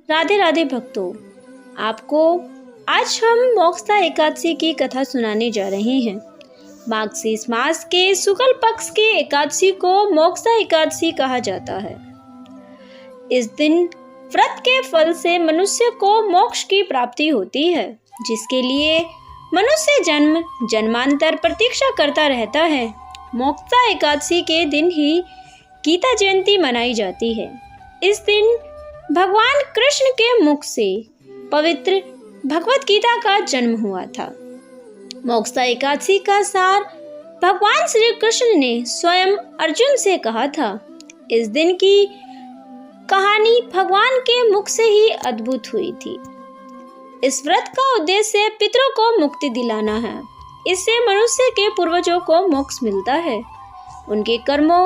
राधे राधे भक्तों, आपको आज हम मोक्षदा एकादशी की कथा सुनाने जा रहे हैं। मार्गशीर्ष मास के शुक्ल पक्ष के एकादशी को मोक्षदा एकादशी कहा जाता है। इस दिन व्रत के फल से मनुष्य को मोक्ष की प्राप्ति होती है, जिसके लिए मनुष्य जन्म जन्मांतर प्रतीक्षा करता रहता है। मोक्षदा एकादशी के दिन ही गीता जयंती मनाई जाती है। इस दिन भगवान कृष्ण के मुख से पवित्र भगवत गीता का जन्म हुआ था। मोक्षदा एकादशी का सार भगवान श्री कृष्ण ने स्वयं अर्जुन से कहा था। इस दिन की कहानी भगवान के मुख से ही अद्भुत हुई थी। इस व्रत का उद्देश्य पितरों को मुक्ति दिलाना है। इससे मनुष्य के पूर्वजों को मोक्ष मिलता है, उनके कर्मों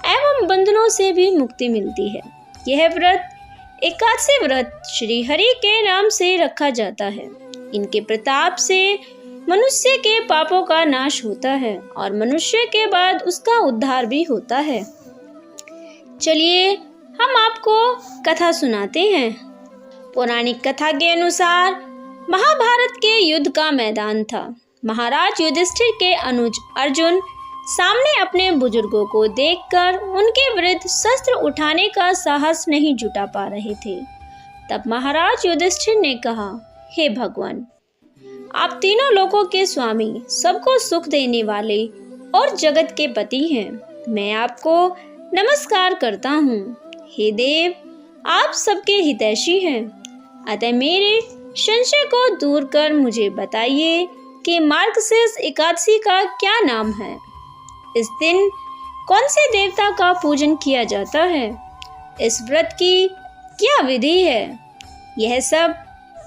एवं बंधनों से भी मुक्ति मिलती है। यह व्रत एकादशी व्रत श्री हरि के नाम से रखा जाता है। इनके प्रताप से मनुष्य के पापों का नाश होता है और मनुष्य के बाद उसका उद्धार भी होता है। चलिए हम आपको कथा सुनाते हैं। पौराणिक कथा के अनुसार महाभारत के युद्ध का मैदान था। महाराज युधिष्ठिर के अनुज अर्जुन सामने अपने बुजुर्गों को देखकर उनके विरुद्ध शस्त्र उठाने का साहस नहीं जुटा पा रहे थे। तब महाराज युधिष्ठिर ने कहा, हे भगवान, आप तीनों लोकों के स्वामी, सबको सुख देने वाले और जगत के पति हैं। मैं आपको नमस्कार करता हूँ। हे देव, आप सबके हितैषी हैं, अतः मेरे संशय को दूर कर मुझे बताइए कि मार्गशीर्ष एकादशी का क्या नाम है। इस दिन कौन से देवता का पूजन किया जाता है? इस व्रत की क्या विधि है? यह सब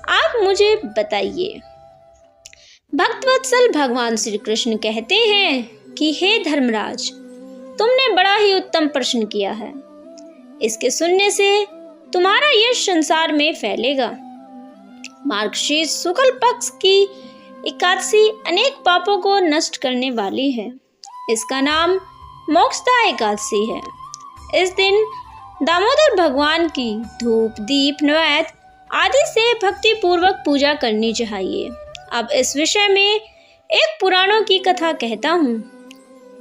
आप मुझे बताइए। भक्तवत्सल भगवान श्री कृष्ण कहते हैं कि हे धर्मराज, तुमने बड़ा ही उत्तम प्रश्न किया है। इसके सुनने से तुम्हारा यश संसार में फैलेगा। मार्गशीर्ष शुक्ल पक्ष की एकादशी अनेक पापों को नष्ट करने वाली है। इसका नाम मोक्षदा एकादशी है। इस दिन दामोदर भगवान की धूप दीप नैवेद्य आदि से भक्ति पूर्वक पूजा करनी चाहिए। अब इस विषय में एक पुराणों की कथा कहता हूँ।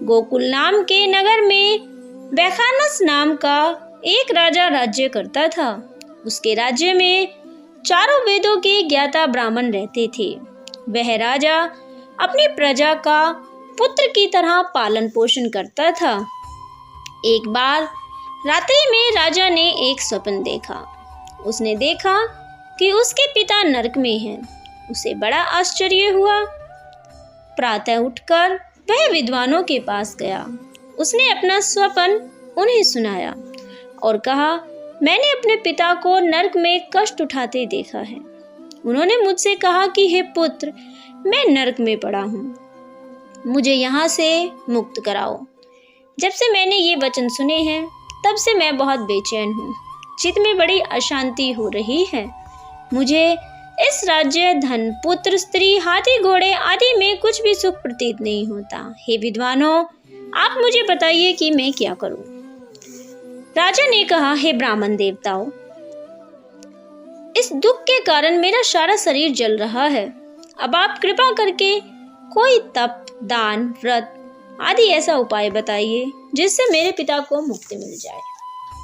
गोकुल नाम के नगर में वैखानस नाम का एक राजा राज्य करता था। उसके राज्य में चारों वेदों के ज्ञाता ब्राह्मण रहते थे। वह राजा अपनी प्रजा का पुत्र की तरह पालन पोषण करता था। एक बार रात्रि में राजा ने एक स्वप्न देखा। उसने देखा कि उसके पिता नरक में हैं। उसे बड़ा आश्चर्य हुआ। प्रातः उठकर वह विद्वानों के पास गया। उसने अपना स्वप्न उन्हें सुनाया और कहा, मैंने अपने पिता को नरक में कष्ट उठाते देखा है। उन्होंने मुझसे कहा कि हे पुत्र, मैं नरक में पड़ा हूँ, मुझे यहाँ से मुक्त कराओ। जब से मैंने ये वचन सुने हैं, तब से मैं बहुत बेचैन हूँ। चित्त में बड़ी अशांति हो रही है। मुझे इस राज्य, धन, पुत्र, स्त्री, हाथी, घोड़े आदि में कुछ भी सुख प्रतीत नहीं होता। हे विद्वानों, आप मुझे बताइए कि मैं क्या करूँ। राजा ने कहा, हे ब्राह्मण देवताओं, इस दुख के कारण मेरा सारा शरीर जल रहा है। अब आप कृपा करके कोई तप, दान, व्रत आदि ऐसा उपाय बताइए जिससे मेरे पिता को मुक्ति मिल जाए।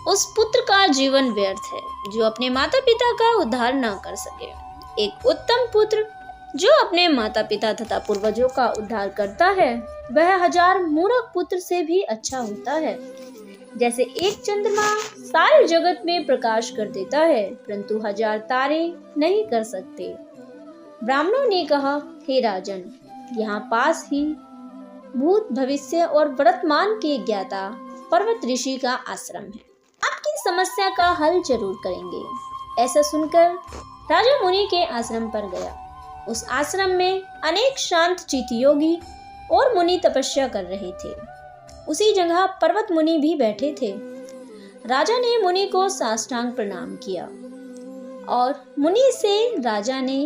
उस पुत्र का जीवन व्यर्थ है जो अपने माता पिता का उद्धार न कर सके। एक उत्तम पुत्र जो अपने माता पिता तथा पूर्वजों का उद्धार करता है, वह 1000 मूर्ख पुत्र से भी अच्छा होता है। जैसे एक चंद्रमा सारे जगत में प्रकाश कर देता है, परंतु 1000 तारे नहीं कर सकते। ब्राह्मणों ने कहा, हे राजन, यहाँ पास ही भूत, भविष्य और वर्तमान के ज्ञाता पर्वत ऋषि का आश्रम है। आपकी समस्या का हल जरूर करेंगे। ऐसा सुनकर राजा मुनि के आश्रम पर गया। उस आश्रम में अनेक शांत चित्त योगी और मुनि तपस्या कर रहे थे। उसी जगह पर्वत मुनि भी बैठे थे। राजा ने मुनि को साष्टांग प्रणाम किया और मुनि से राजा ने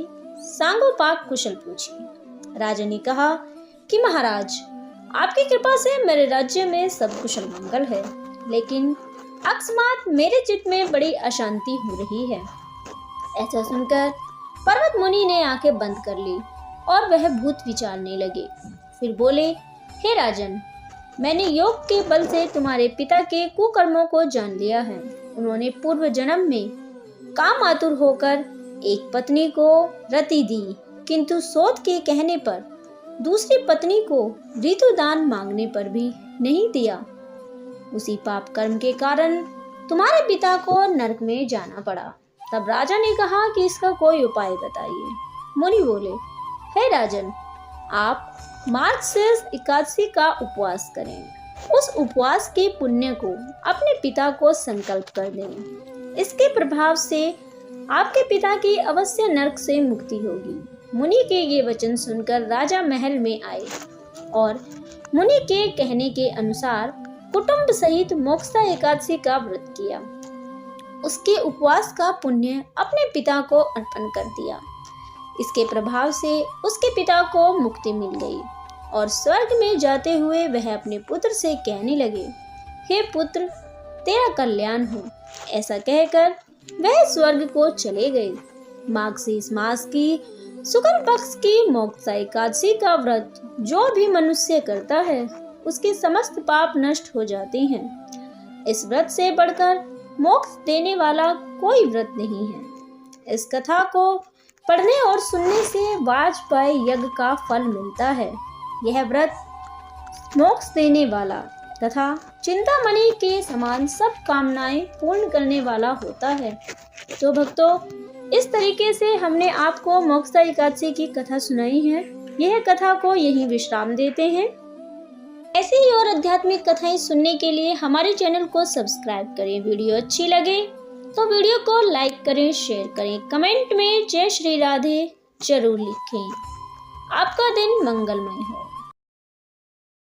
सांगोपांग कुशल पूछी। राजा ने कहा कि महाराज, आपकी कृपा से मेरे राज्य में सब कुशल मंगल है, लेकिन अकस्मात मेरे चित्त में बड़ी अशांति हो रही है। ऐसा सुनकर पर्वत मुनि ने आंखें बंद कर ली और वह भूत विचारने लगे। फिर बोले, हे राजन, मैंने योग के बल से तुम्हारे पिता के कुकर्मों को जान लिया है। उन्होंने पूर्व जन्म में काम आतुर होकर एक पत्नी को रति दी, किंतु सोत के कहने पर दूसरी पत्नी को ऋतुदान मांगने पर भी नहीं दिया। उसी पाप कर्म के कारण तुम्हारे पिता को नरक में जाना पड़ा। तब राजा ने कहा कि इसका कोई उपाय बताइए। मुनि बोले, हे राजन, आप मार्गशीर्ष एकादशी का उपवास करें। उस उपवास के पुण्य को अपने पिता को संकल्प कर दें। इसके प्रभाव से आपके पिता की अवश्य नरक से मुक्ति होगी। मुनि के ये वचन सुनकर राजा महल में आए और मुनि के कहने के अनुसार कुटुंब सहित मोक्षा एकादशी का व्रत किया। उसके उपवास का पुण्य अपने पिता को अर्पण कर दिया। इसके प्रभाव से उसके पिता को मुक्ति मिल गई और स्वर्ग में जाते हुए वह अपने पुत्र से कहने लगे, हे पुत्र, तेरा कल्याण हो। ऐसा कहकर वह स्वर्ग को चले गए। मार्गशीर्ष मास की शुक्ल पक्ष की मोक्षा एकादशी का व्रत जो भी मनुष्य करता है उसके समस्त पाप नष्ट हो जाते हैं। इस व्रत से बढ़कर मोक्ष देने वाला कोई व्रत नहीं है। इस कथा को पढ़ने और सुनने से वाजपेयी यज्ञ का फल मिलता है। यह व्रत मोक्ष देने वाला तथा चिंतामणि के समान सब कामनाएं पूर्ण करने वाला होता है। तो भक्तों, इस तरीके से हमने आपको मोक्षा एकादशी की कथा सुनाई है। यह कथा को यहीं विश्राम देते हैं। ऐसी ही और आध्यात्मिक कथाएं सुनने के लिए हमारे चैनल को सब्सक्राइब करें। वीडियो अच्छी लगे तो वीडियो को लाइक करें, शेयर करें, कमेंट में जय श्री राधे जरूर लिखें। आपका दिन मंगलमय हो।